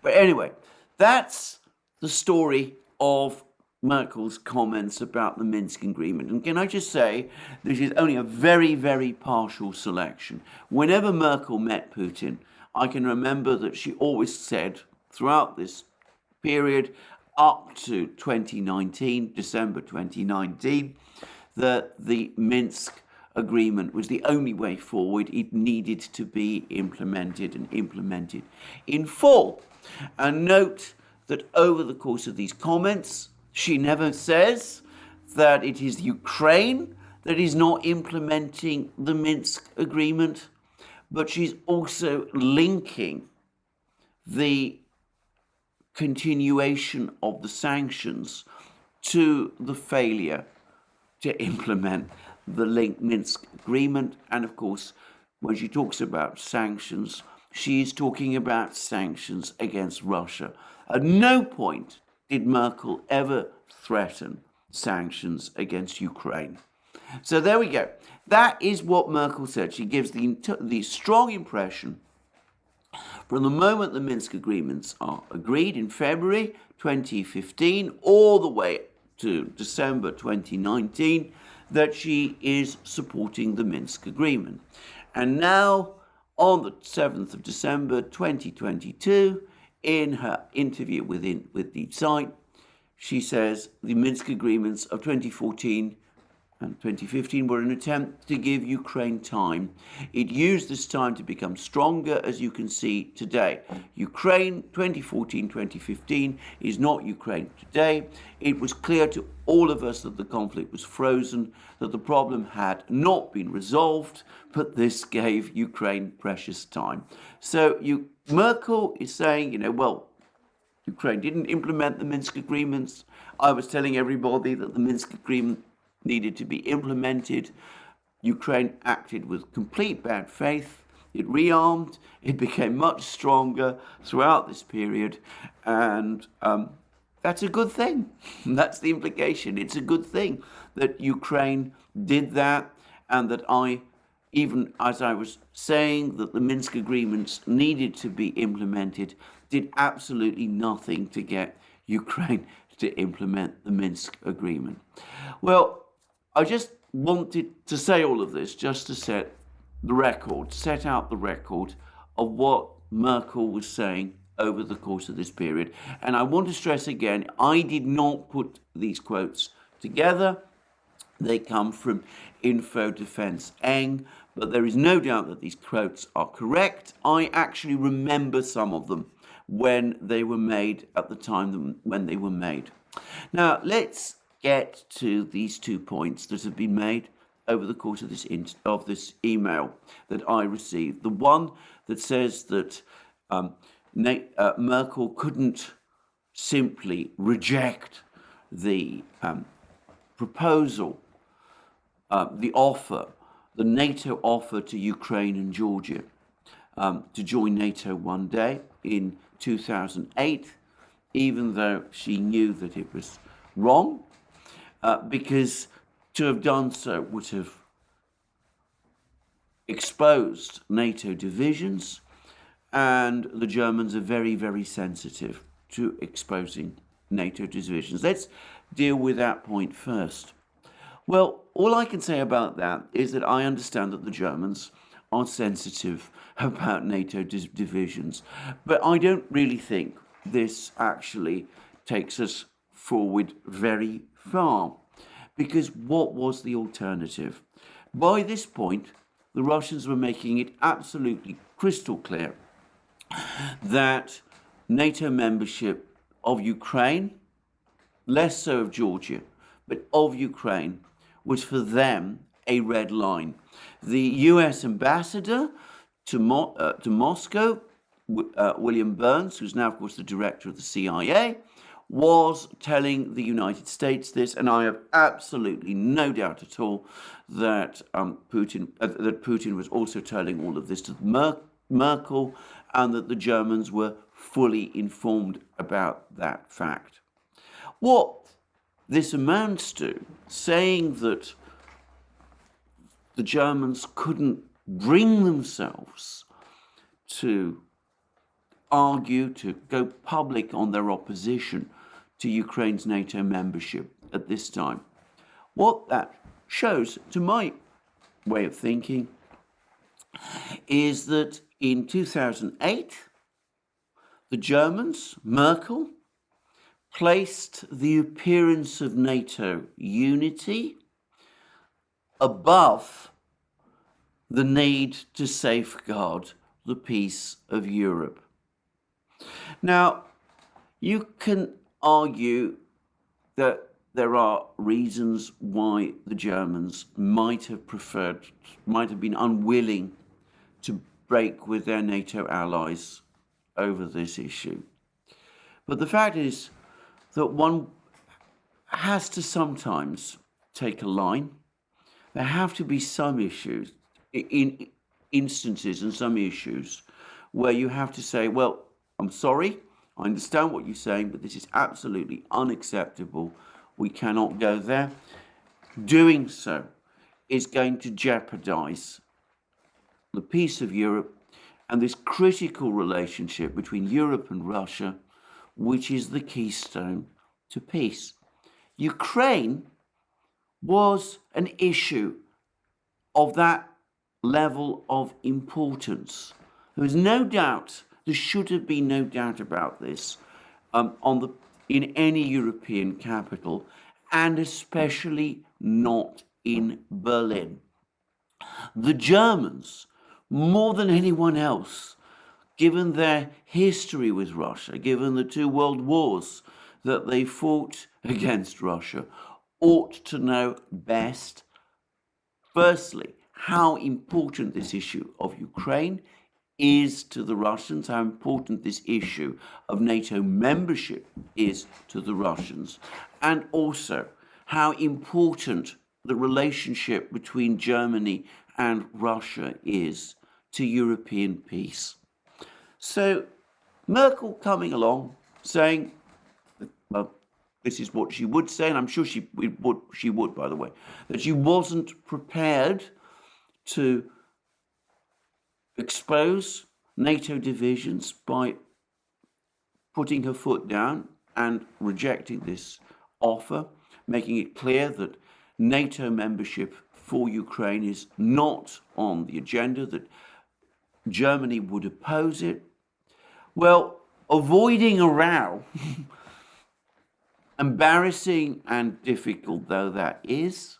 S1: But anyway, that's the story of Merkel's comments about the Minsk agreement. And can I just say, this is only a very, very partial selection. Whenever Merkel met Putin, I can remember that she always said throughout this period up to 2019, December 2019, that the Minsk agreement was the only way forward. It needed to be implemented and implemented in full. And note that over the course of these comments, she never says that it is Ukraine that is not implementing the Minsk agreement, but she's also linking the continuation of the sanctions to the failure to implement the Minsk agreement. And of course, when she talks about sanctions, she is talking about sanctions against Russia. At no point did Merkel ever threaten sanctions against Ukraine. So there we go. That is what Merkel said. She gives the strong impression from the moment the Minsk agreements are agreed in February 2015 all the way to December 2019 that she is supporting the Minsk agreement. And now, on the 7th of December 2022, in her interview with the site, she says the Minsk agreements of 2014 and 2015 were an attempt to give Ukraine time. It used this time to become stronger, as you can see today. Ukraine 2014-2015 is not Ukraine today. It was clear to all of us that the conflict was frozen, that the problem had not been resolved, but this gave Ukraine precious time. So Merkel is saying, well, Ukraine didn't implement the Minsk agreements. I was telling everybody that the Minsk agreement needed to be implemented. Ukraine acted with complete bad faith. It rearmed. It became much stronger throughout this period. And that's a good thing. That's the implication. It's a good thing that Ukraine did that, and that even as I was saying that the Minsk agreements needed to be implemented, did absolutely nothing to get Ukraine to implement the Minsk agreement. Well, I just wanted to say all of this just to set out the record of what Merkel was saying over the course of this period. And I want to stress again, I did not put these quotes together. They come from Info Defense Eng, but there is no doubt that these quotes are correct. I actually remember some of them when they were made at the time when they were made. Now, let's get to these 2 points that have been made over the course of this email that I received. The one that says that Merkel couldn't simply reject the proposal, the offer, the NATO offer to Ukraine and Georgia to join NATO one day in 2008, even though she knew that it was wrong, because to have done so would have exposed NATO divisions, and the Germans are very, very sensitive to exposing NATO divisions. Let's deal with that point first. Well, all I can say about that is that I understand that the Germans are sensitive about NATO divisions, but I don't really think this actually takes us forward very far, because what was the alternative? By this point, the Russians were making it absolutely crystal clear that NATO membership of Ukraine, less so of Georgia, but of Ukraine, was for them a red line. The US ambassador to Moscow, William Burns, who's now, of course, the director of the CIA, was telling the United States this, and I have absolutely no doubt at all that Putin was also telling all of this to Merkel, and that the Germans were fully informed about that fact. What this amounts to, saying that the Germans couldn't bring themselves to argue, to go public on their opposition to Ukraine's NATO membership at this time. What that shows, to my way of thinking, is that in 2008, the Germans, Merkel, placed the appearance of NATO unity above the need to safeguard the peace of Europe. Now, you can argue that there are reasons why the Germans might have been unwilling to break with their NATO allies over this issue. But the fact is that one has to sometimes take a line. There have to be some issues, in instances and some issues, where you have to say, well, I'm sorry, I understand what you're saying, but this is absolutely unacceptable. We cannot go there. Doing so is going to jeopardize the peace of Europe and this critical relationship between Europe and Russia, which is the keystone to peace. Ukraine was an issue of that level of importance. There was no doubt, there should have been no doubt about this in any European capital, and especially not in Berlin. The Germans, more than anyone else, given their history with Russia, given the 2 world wars that they fought against Russia, ought to know best, firstly, how important this issue of Ukraine is to the Russians, how important this issue of NATO membership is to the Russians, and also how important the relationship between Germany and Russia is to European peace. So Merkel coming along saying, well, this is what she would say, and I'm sure she would, by the way, that she wasn't prepared to expose NATO divisions by putting her foot down and rejecting this offer, making it clear that NATO membership for Ukraine is not on the agenda, that Germany would oppose it. Well, avoiding a row, embarrassing and difficult though that is,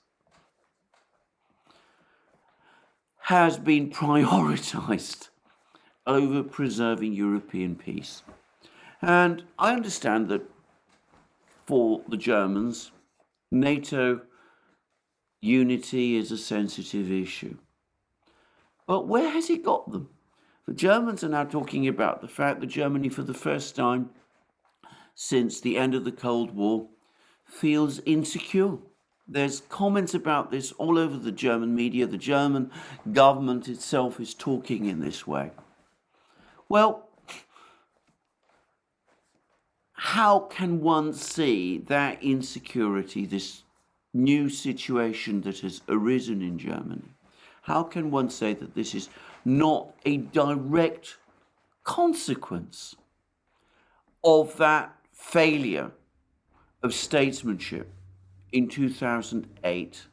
S1: has been prioritized over preserving European peace. And I understand that for the Germans, NATO unity is a sensitive issue. But where has it got them? The Germans are now talking about the fact that Germany, for the first time since the end of the Cold War, feels insecure. There's comments about this all over the German media. The German government itself is talking in this way. Well, how can one see that insecurity, this new situation that has arisen in Germany? How can one say that this is not a direct consequence of that failure of statesmanship in 2008?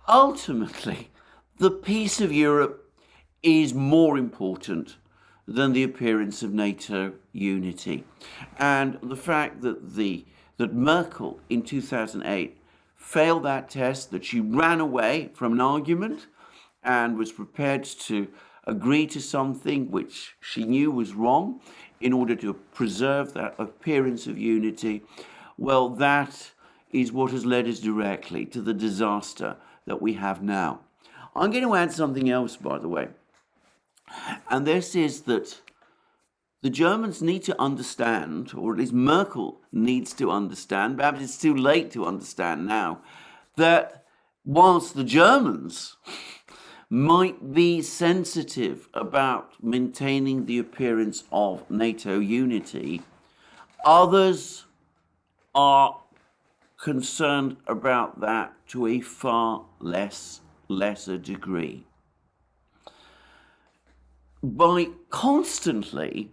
S1: Ultimately, the peace of Europe is more important than the appearance of NATO unity. And the fact that Merkel in 2008 failed that test, that she ran away from an argument and was prepared to agree to something which she knew was wrong in order to preserve that appearance of unity, well, that is what has led us directly to the disaster that we have now. I'm going to add something else, by the way, and this is that the Germans need to understand, or at least Merkel needs to understand, perhaps it's too late to understand now, that whilst the Germans might be sensitive about maintaining the appearance of NATO unity, others are concerned about that to a far lesser degree. by constantly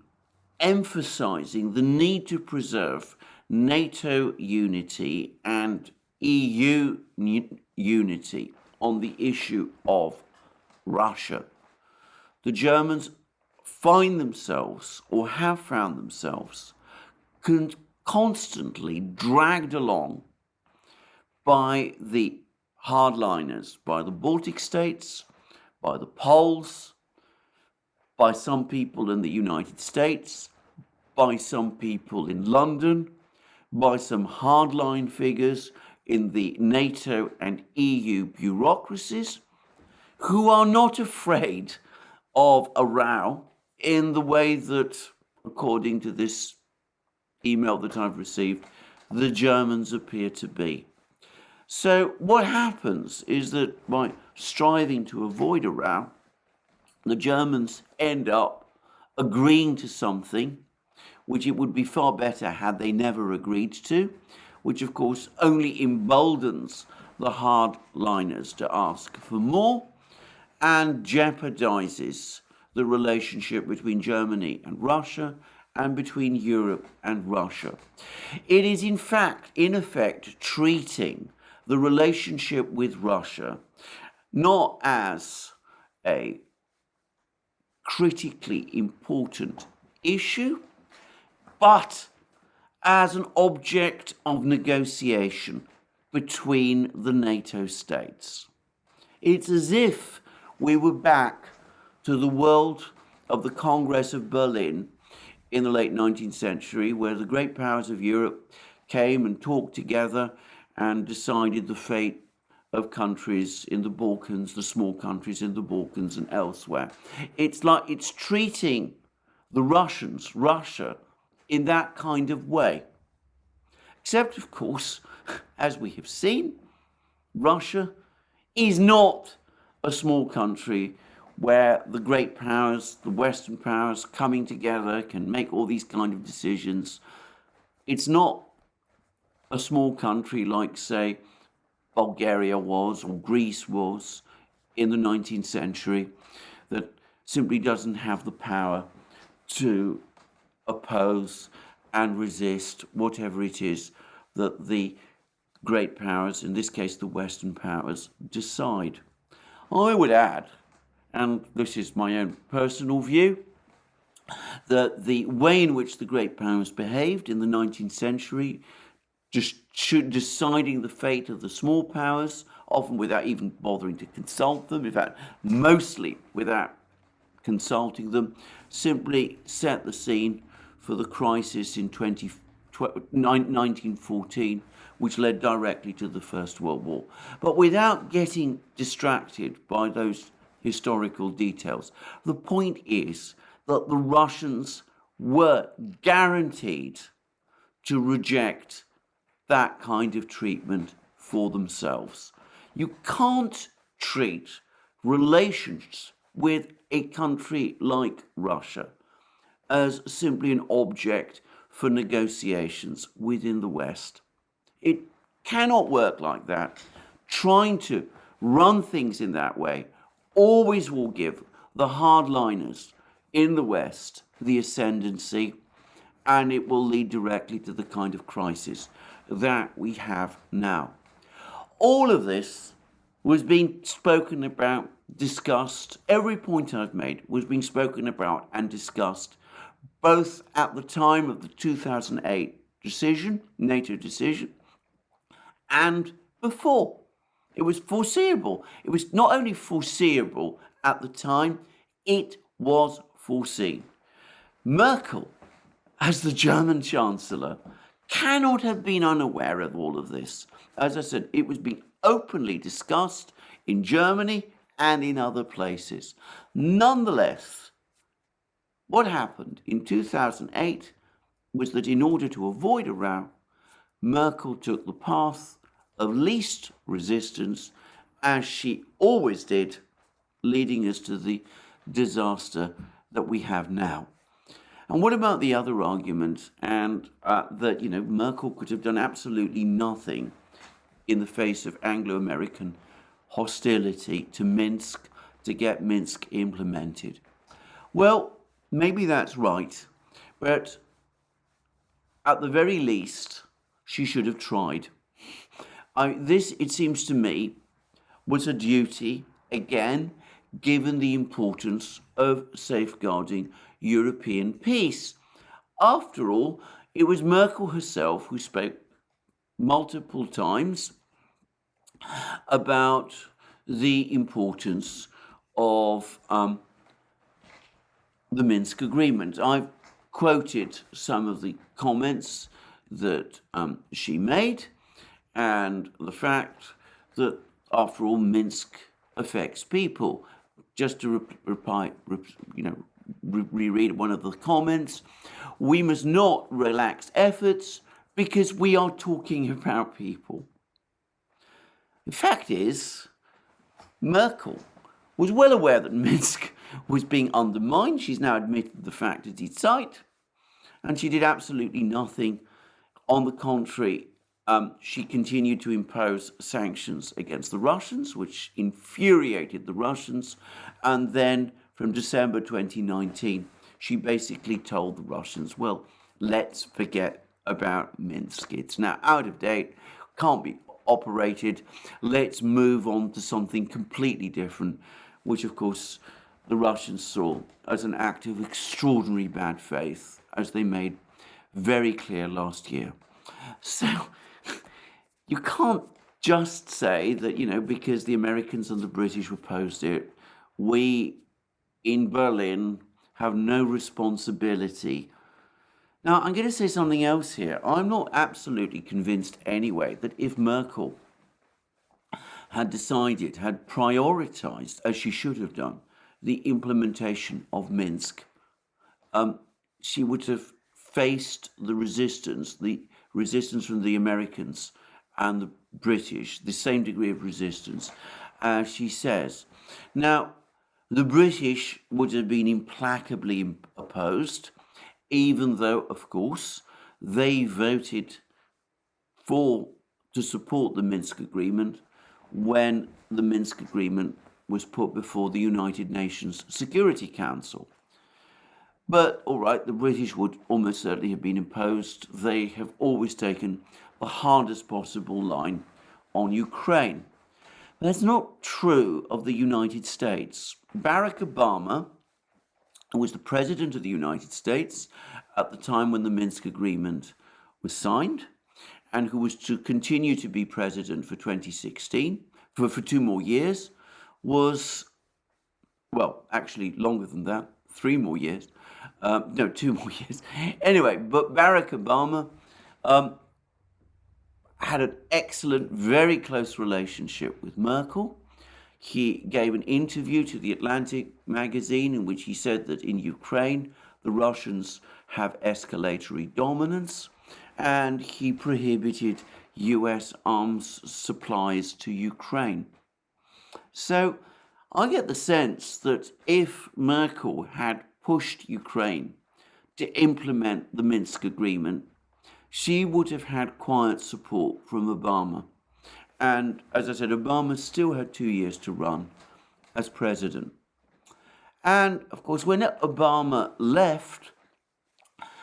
S1: emphasizing the need to preserve NATO unity and EU unity on the issue of Russia, the Germans find themselves, or have found themselves, constantly dragged along by the hardliners, by the Baltic states, by the Poles, by some people in the United States, by some people in London, by some hardline figures in the NATO and EU bureaucracies, who are not afraid of a row in the way that, according to this email that I've received, the Germans appear to be. So what happens is that by striving to avoid a row, the Germans end up agreeing to something which it would be far better had they never agreed to, which of course only emboldens the hardliners to ask for more and jeopardizes the relationship between Germany and Russia and between Europe and Russia. It is in effect, treating the relationship with Russia not as a critically important issue, but as an object of negotiation between the NATO states. It's as if we were back to the world of the Congress of Berlin in the late 19th century, where the great powers of Europe came and talked together and decided the fate of countries in the Balkans, the small countries in the Balkans and elsewhere. It's like it's treating the Russians, Russia, in that kind of way. Except, of course, as we have seen, Russia is not a small country where the great powers, the Western powers coming together can make all these kind of decisions. It's not a small country like, say, Bulgaria was or Greece was in the 19th century that simply doesn't have the power to oppose and resist whatever it is that the great powers, in this case the Western powers, decide. I would add, and this is my own personal view, that the way in which the great powers behaved in the 19th century, just deciding the fate of the small powers, often without even bothering to consult them, in fact, mostly without consulting them, simply set the scene for the crisis in 1914, which led directly to the First World War. But without getting distracted by those historical details, the point is that the Russians were guaranteed to reject that kind of treatment for themselves. You can't treat relations with a country like Russia as simply an object for negotiations within the West. It cannot work like that. Trying to run things in that way always will give the hardliners in the West the ascendancy, and it will lead directly to the kind of crisis that we have now. All of this was being spoken about, discussed. Every point I've made was being spoken about and discussed both at the time of the 2008 decision, NATO decision, and before. It was foreseeable. It was not only foreseeable at the time, it was foreseen. Merkel, as the German Chancellor, cannot have been unaware of all of this. As I said, it was being openly discussed in Germany and in other places. Nonetheless, what happened in 2008 was that in order to avoid a row, Merkel took the path of least resistance, as she always did, leading us to the disaster that we have now. And what about the other argument, and that Merkel could have done absolutely nothing in the face of Anglo-American hostility to Minsk to get Minsk implemented? Well, maybe that's right, but at the very least, she should have tried. This, it seems to me, was a duty, again, given the importance of safeguarding European peace. After all, it was Merkel herself who spoke multiple times about the importance of the Minsk agreement. I've quoted some of the comments that she made, and the fact that, after all, Minsk affects people. Just to reread one of the comments, we must not relax efforts because we are talking about people. The fact is, Merkel was well aware that Minsk was being undermined. She's now admitted the fact at its site, and she did absolutely nothing. On the contrary, she continued to impose sanctions against the Russians, which infuriated the Russians. And then from December 2019, she basically told the Russians, well, let's forget about Minsk. It's now out of date, can't be operated. Let's move on to something completely different, which, of course, the Russians saw as an act of extraordinary bad faith, as they made very clear last year. So you can't just say that, because the Americans and the British opposed it, we in Berlin have no responsibility. Now, I'm going to say something else here. I'm not absolutely convinced anyway that if Merkel had decided, had prioritized, as she should have done, the implementation of Minsk, she would have faced the resistance from the Americans and the British, the same degree of resistance, as she says. Now, the British would have been implacably opposed, even though, of course, they voted to support the Minsk agreement when the Minsk agreement was put before the United Nations Security Council. But, all right, the British would almost certainly have been opposed. They have always taken the hardest possible line on Ukraine. That's not true of the United States. Barack Obama, who was the president of the United States at the time when the Minsk agreement was signed, and who was to continue to be president for 2016, for 2 more years, was, well, actually longer than that, 3 more years. 2 more years. Anyway, but Barack Obama had an excellent, very close relationship with Merkel. He gave an interview to the Atlantic magazine in which he said that in Ukraine, the Russians have escalatory dominance, and he prohibited US arms supplies to Ukraine. So I get the sense that if Merkel had pushed Ukraine to implement the Minsk agreement, she would have had quiet support from Obama. And as I said, Obama still had 2 years to run as president. And of course, when Obama left,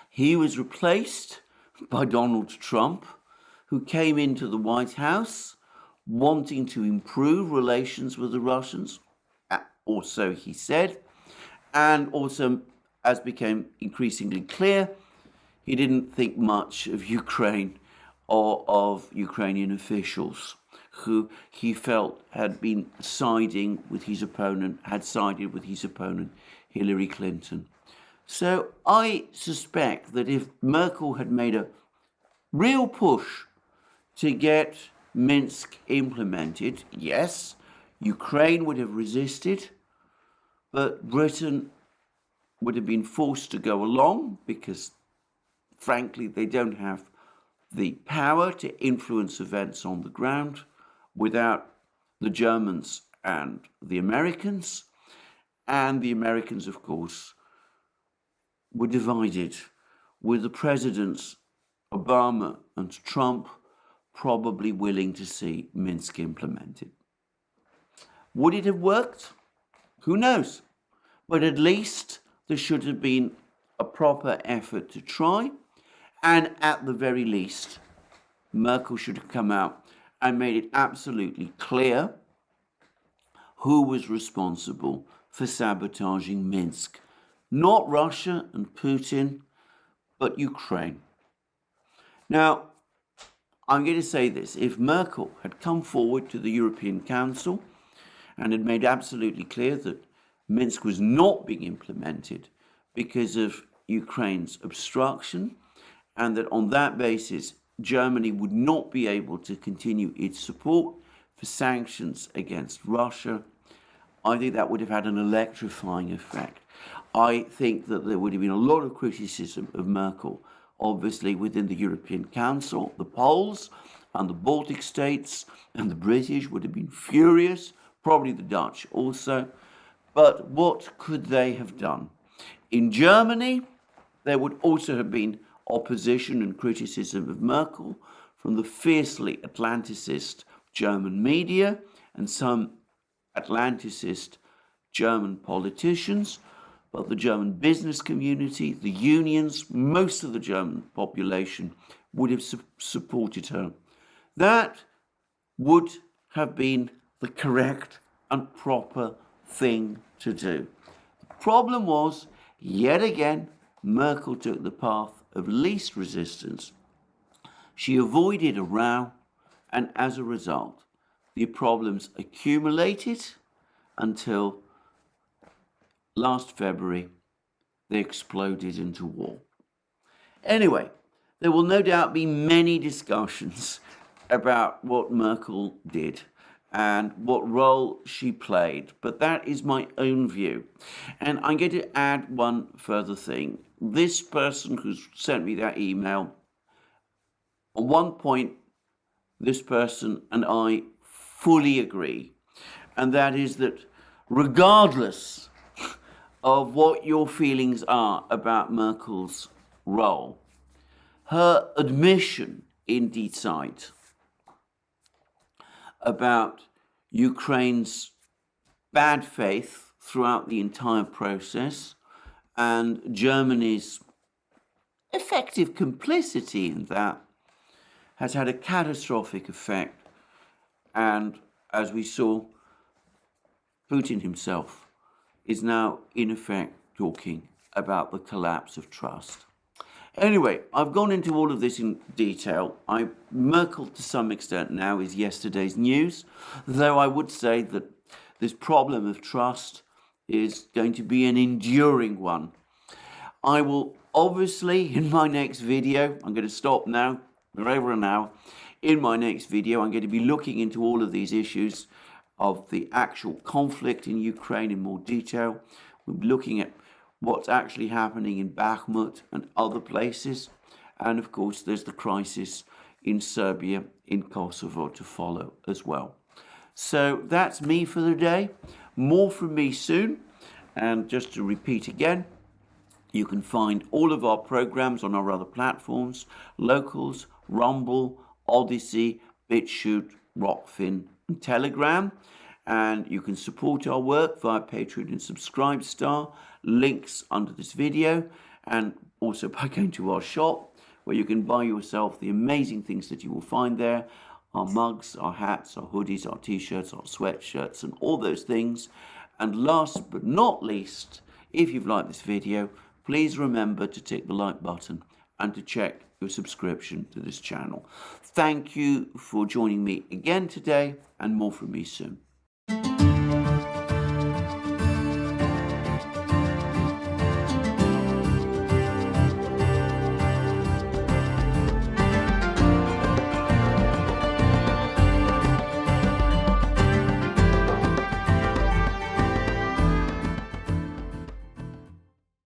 S1: he was replaced by Donald Trump, who came into the White House wanting to improve relations with the Russians, or so he said. And also, as became increasingly clear, he didn't think much of Ukraine or of Ukrainian officials who he felt had been siding with his opponent, Hillary Clinton. So I suspect that if Merkel had made a real push to get Minsk implemented, yes, Ukraine would have resisted, but Britain would have been forced to go along because, frankly, they don't have the power to influence events on the ground without the Germans and the Americans. And the Americans, of course, were divided, with the presidents Obama and Trump probably willing to see Minsk implemented. Would it have worked? Who knows? But at least there should have been a proper effort to try, and at the very least, Merkel should have come out and made it absolutely clear who was responsible for sabotaging Minsk. Not Russia and Putin, but Ukraine. Now, I'm going to say this. If Merkel had come forward to the European Council and had made absolutely clear that Minsk was not being implemented because of Ukraine's obstruction, and that on that basis Germany would not be able to continue its support for sanctions against Russia, I think that would have had an electrifying effect. I think that there would have been a lot of criticism of Merkel, obviously within the European Council. The Poles and the Baltic states and the British would have been furious, probably the Dutch also. But what could they have done? In Germany, there would also have been opposition and criticism of Merkel from the fiercely Atlanticist German media and some Atlanticist German politicians, but the German business community, the unions, most of the German population would have supported her. That would have been the correct and proper thing to do. The problem was, yet again, Merkel took the path of least resistance. She avoided a row, and as a result, the problems accumulated until last February they exploded into war. Anyway, there will no doubt be many discussions about what Merkel did and what role she played, but that is my own view. And I'm going to add one further thing. This person who sent me that email, on one point, this person and I fully agree, and that is that regardless of what your feelings are about Merkel's role, her admission in DITCHUTE about Ukraine's bad faith throughout the entire process and Germany's effective complicity in that has had a catastrophic effect. And as we saw, Putin himself is now in effect talking about the collapse of trust. Anyway, I've gone into all of this in detail. Merkel, to some extent now, is yesterday's news, though I would say that this problem of trust is going to be an enduring one. I will obviously, in my next video, I'm going to stop now, we're over an hour. In my next video, I'm going to be looking into all of these issues of the actual conflict in Ukraine in more detail. We'll be looking at what's actually happening in Bakhmut and other places. And of course, there's the crisis in Serbia, in Kosovo to follow as well. So that's me for the day. More from me soon. And just to repeat again, you can find all of our programs on our other platforms: Locals, Rumble, ODYSEE, BitChute, Rockfin, and Telegram. And you can support our work via Patreon and Subscribestar. Links under this video, and also by going to our shop, where you can buy yourself the amazing things that you will find there: our mugs, our hats, our hoodies, our t-shirts, our sweatshirts, and all those things. And last but not least, if you've liked this video, please remember to tick the like button and to check your subscription to this channel. Thank you for joining me again today, and more from me soon.